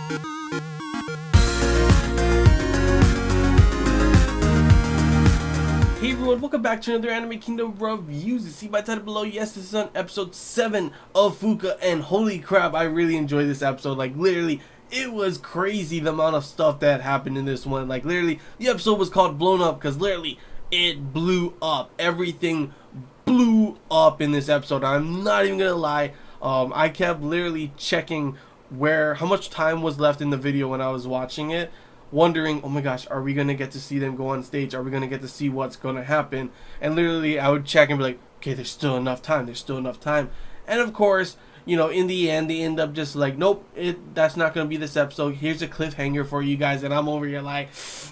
Hey everyone, welcome back to another Anime Kingdom reviews. You see by the title below, yes, this is on episode 7 of Fuuka, and holy crap, I really enjoyed this episode. Like, literally, it was crazy the amount of stuff that happened in this one. Like, literally, the episode was called Blown Up because literally, it blew up. Everything blew up in this episode. I'm not even gonna lie. I kept literally checking how much time was left in the video when I was watching it, wondering, oh my gosh, are we gonna get to see them go on stage? Are we gonna get to see what's gonna happen? And literally I would check and be like, okay, there's still enough time, and of course, you know, in the end they end up just like, nope, that's not gonna be this episode. Here's a cliffhanger for you guys. And I'm over here like,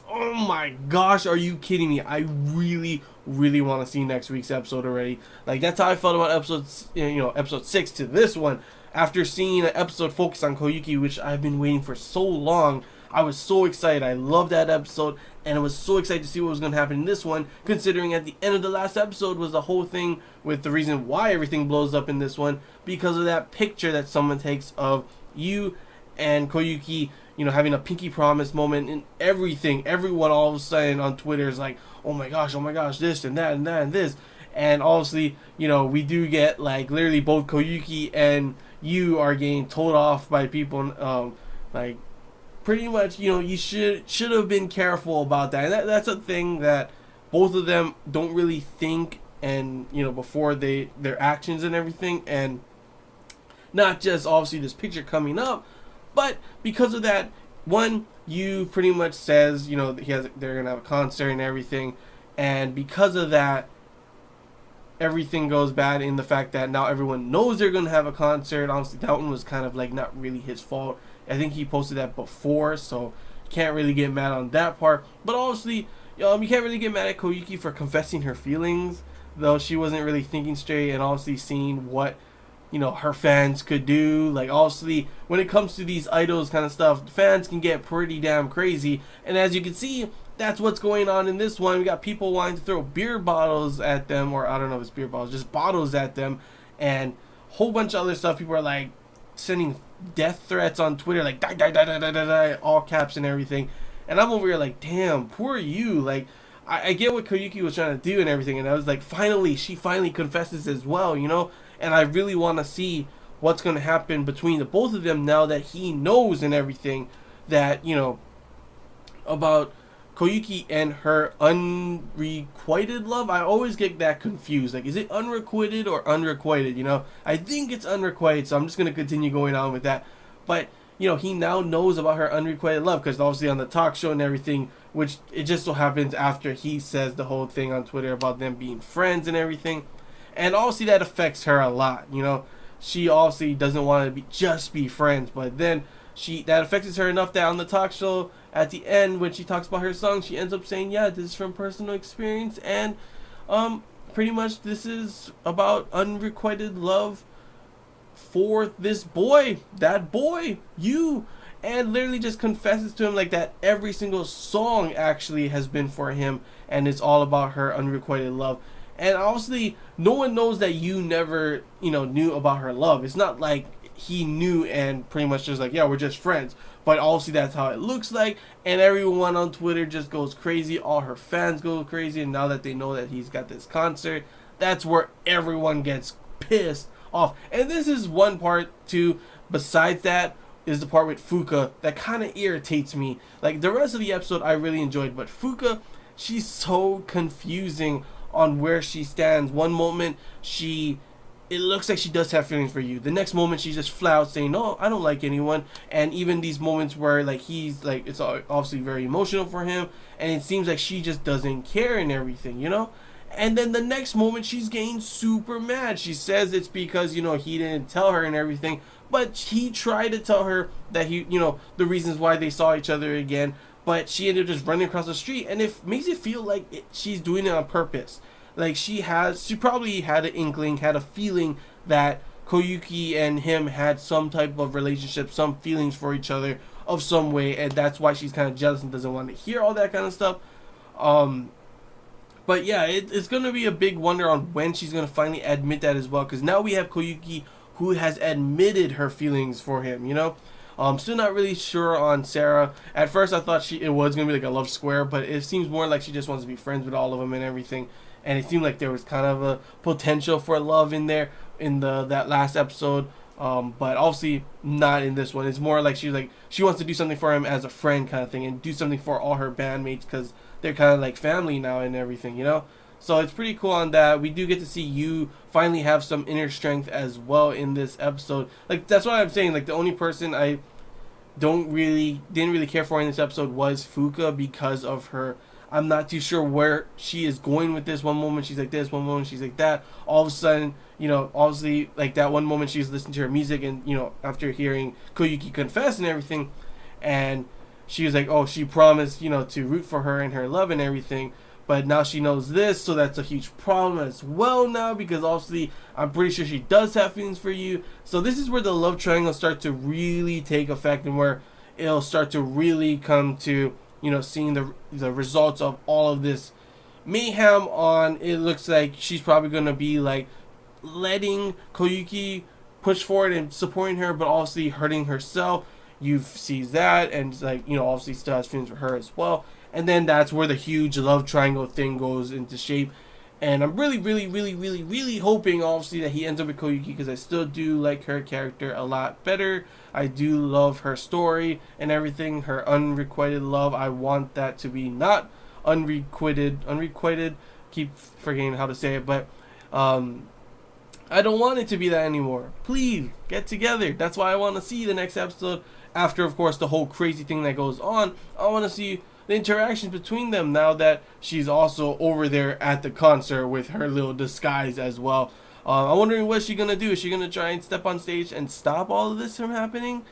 oh my gosh, are you kidding me? I really want to see next week's episode already. Like, that's how I felt about episode 6 to this one. After seeing an episode focused on Koyuki, which I've been waiting for so long, I was so excited. I loved that episode, and I was so excited to see what was going to happen in this one, considering at the end of the last episode was the whole thing with the reason why everything blows up in this one, because of that picture that someone takes of you and Koyuki, you know, having a pinky promise moment and everything. Everyone all of a sudden on Twitter is like, oh my gosh, this and that and that and this. And obviously, you know, we do get, like, literally both Koyuki and you are getting told off by people, like, pretty much, you know, you should have been careful about that. And that's a thing that both of them don't really think, and, you know, before their actions and everything. And not just obviously this picture coming up, but because of that, one, you pretty much says, you know, they're gonna have a concert and everything, and because of that, everything goes bad in the fact that now everyone knows they're gonna have a concert. Honestly, that one was kind of like not really his fault. I think he posted that before, so you can't really get mad on that part. But obviously, you can't really get mad at Koyuki for confessing her feelings, though she wasn't really thinking straight, and obviously seeing what, you know, her fans could do. Like, obviously, when it comes to these idols kind of stuff, fans can get pretty damn crazy. And as you can see, that's what's going on in this one. We got people wanting to throw beer bottles at them, or I don't know if it's beer bottles, just bottles at them, and a whole bunch of other stuff. People are like sending death threats on Twitter, like die, die, die, die, die, die, die, all caps and everything. And I'm over here like, damn, poor you. Like, I get what Koyuki was trying to do and everything, and I was like, she finally confesses as well, you know. And I really want to see what's going to happen between the both of them now that he knows and everything that, you know, about Koyuki and her unrequited love. I always get that confused. Like, is it unrequited or unrequited? You know, I think it's unrequited, so I'm just going to continue going on with that. But, you know, he now knows about her unrequited love because obviously on the talk show and everything, which it just so happens after he says the whole thing on Twitter about them being friends and everything. And obviously that affects her a lot, you know. She obviously doesn't want to just be friends, but then that affects her enough that on the talk show at the end, when she talks about her song, she ends up saying, yeah, this is from personal experience, and pretty much this is about unrequited love for this boy, you. And literally just confesses to him like that every single song actually has been for him, and it's all about her unrequited love. And obviously, no one knows that you never, you know, knew about her love. It's not like he knew and pretty much just like, yeah, we're just friends. But obviously, that's how it looks like. And everyone on Twitter just goes crazy. All her fans go crazy. And now that they know that he's got this concert, that's where everyone gets pissed off. And this is one part, too, besides that, is the part with Fuuka that kind of irritates me. Like, the rest of the episode I really enjoyed. But Fuuka, she's so confusing on where she stands. One moment it looks like she does have feelings for you. The next moment she's just flat out saying, no, I don't like anyone. And even these moments where like he's like, it's obviously very emotional for him, and it seems like she just doesn't care and everything, you know. And then the next moment she's getting super mad. She says it's because, you know, he didn't tell her and everything, but he tried to tell her that he, you know, the reasons why they saw each other again. But she ended up just running across the street, and it makes it feel like she's doing it on purpose. Like, she probably had an inkling, had a feeling that Koyuki and him had some type of relationship, some feelings for each other of some way, and that's why she's kind of jealous and doesn't want to hear all that kind of stuff. But yeah, it's going to be a big wonder on when she's going to finally admit that as well, because now we have Koyuki who has admitted her feelings for him, you know. Still not really sure on Sarah. At first I thought it was gonna be like a love square, but it seems more like she just wants to be friends with all of them and everything. And it seemed like there was kind of a potential for love in there in that last episode. But obviously not in this one. It's more like she wants to do something for him as a friend kind of thing, and do something for all her bandmates because they're kind of like family now and everything, you know. So it's pretty cool on that. We do get to see you finally have some inner strength as well in this episode. Like, that's what I'm saying. Like, the only person I didn't really care for in this episode was Fuuka because of her. I'm not too sure where she is going with this. One moment she's like this, one moment she's like that. All of a sudden, you know, obviously, like that one moment she's listening to her music, and you know, after hearing Koyuki confess and everything, and she was like, oh, she promised, you know, to root for her and her love and everything. But now she knows this, so that's a huge problem as well now, because obviously I'm pretty sure she does have feelings for you. So this is where the love triangle starts to really take effect, and where it'll start to really come to, you know, seeing the results of all of this mayhem on. It looks like she's probably going to be like letting Koyuki push forward and supporting her, but obviously hurting herself. You see that, and like, you know, obviously still has feelings for her as well. And then that's where the huge love triangle thing goes into shape. And I'm really hoping, obviously, that he ends up with Koyuki, because I still do like her character a lot better. I do love her story and everything. Her unrequited love, I want that to be not unrequited. Keep forgetting how to say it, but I don't want it to be that anymore. Please get together. That's why I want to see the next episode. After, of course, the whole crazy thing that goes on, I want to see the interactions between them now that she's also over there at the concert with her little disguise as well. I'm wondering what she's gonna do. Is she gonna try and step on stage and stop all of this from happening?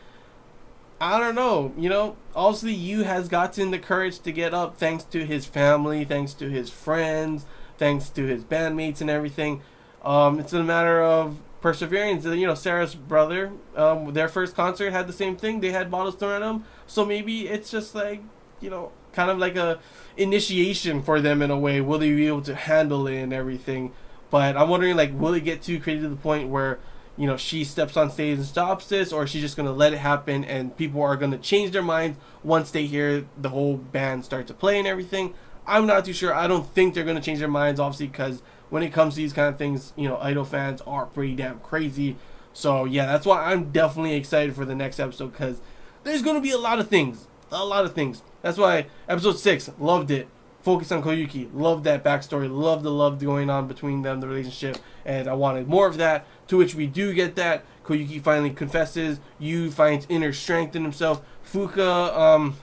I don't know. You know, obviously Yu has gotten the courage to get up thanks to his family, thanks to his friends, thanks to his bandmates and everything. It's a matter of perseverance. You know, Sarah's brother, their first concert had the same thing. They had bottles thrown at them. So maybe it's just like, you know, kind of like a initiation for them in a way. Will they be able to handle it and everything? But I'm wondering, like, will it get too crazy to the point where, you know, she steps on stage and stops this, or is she just going to let it happen and people are going to change their minds once they hear the whole band start to play and everything? I'm not too sure. I don't think they're going to change their minds, obviously, because when it comes to these kind of things, you know, idol fans are pretty damn crazy. So, yeah, that's why I'm definitely excited for the next episode, because there's going to be a lot of things. A lot of things. That's why episode 6, loved it. Focus on Koyuki. Loved that backstory. Loved the love going on between them, the relationship. And I wanted more of that, to which we do get that. Koyuki finally confesses. Yu finds inner strength in himself. Fuuka,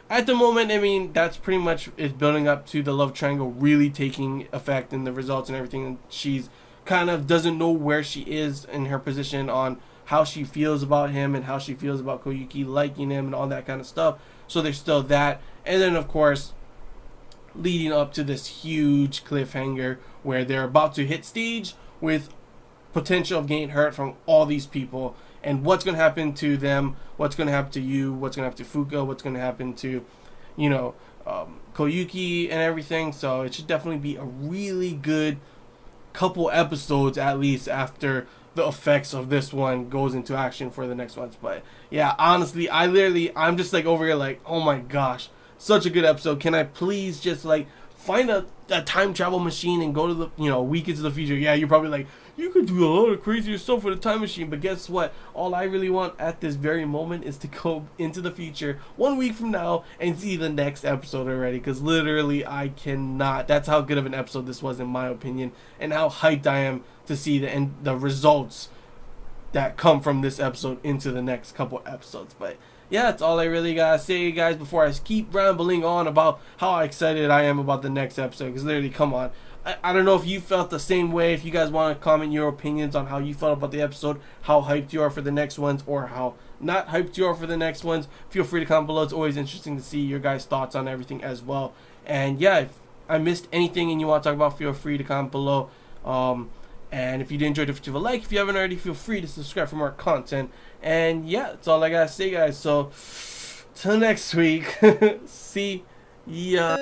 at the moment, I mean, that's pretty much is building up to the love triangle really taking effect in the results and everything. And she's kind of doesn't know where she is in her position on how she feels about him and how she feels about Koyuki liking him and all that kind of stuff. So there's still that. And then, of course, leading up to this huge cliffhanger where they're about to hit stage with potential of getting hurt from all these people. And what's going to happen to them, what's going to happen to you, what's going to happen to Fuuka, what's going to happen to, you know, Koyuki and everything. So it should definitely be a really good couple episodes, at least, after the effects of this one goes into action for the next ones. But yeah, honestly, I'm just like over here like, oh my gosh, such a good episode. Can I please just like find a time travel machine and go to the, you know, week into the future? Yeah, you're probably like, you could do a lot of crazier stuff with a time machine, but guess what? All I really want at this very moment is to go into the future 1 week from now and see the next episode already, because literally I cannot. That's how good of an episode this was, in my opinion, and how hyped I am to see the results that come from this episode into the next couple episodes. But yeah, that's all I really gotta say, guys, before I keep rambling on about how excited I am about the next episode. Because literally, come on, I don't know if you felt the same way. If you guys want to comment your opinions on how you felt about the episode, how hyped you are for the next ones, or how not hyped you are for the next ones, feel free to comment below. It's always interesting to see your guys' thoughts on everything as well. And yeah, if I missed anything and you want to talk about, feel free to comment below. And if you did enjoy, don't forget to leave a like. If you haven't already, feel free to subscribe for more content. And yeah, that's all I gotta say, guys. So till next week, see ya.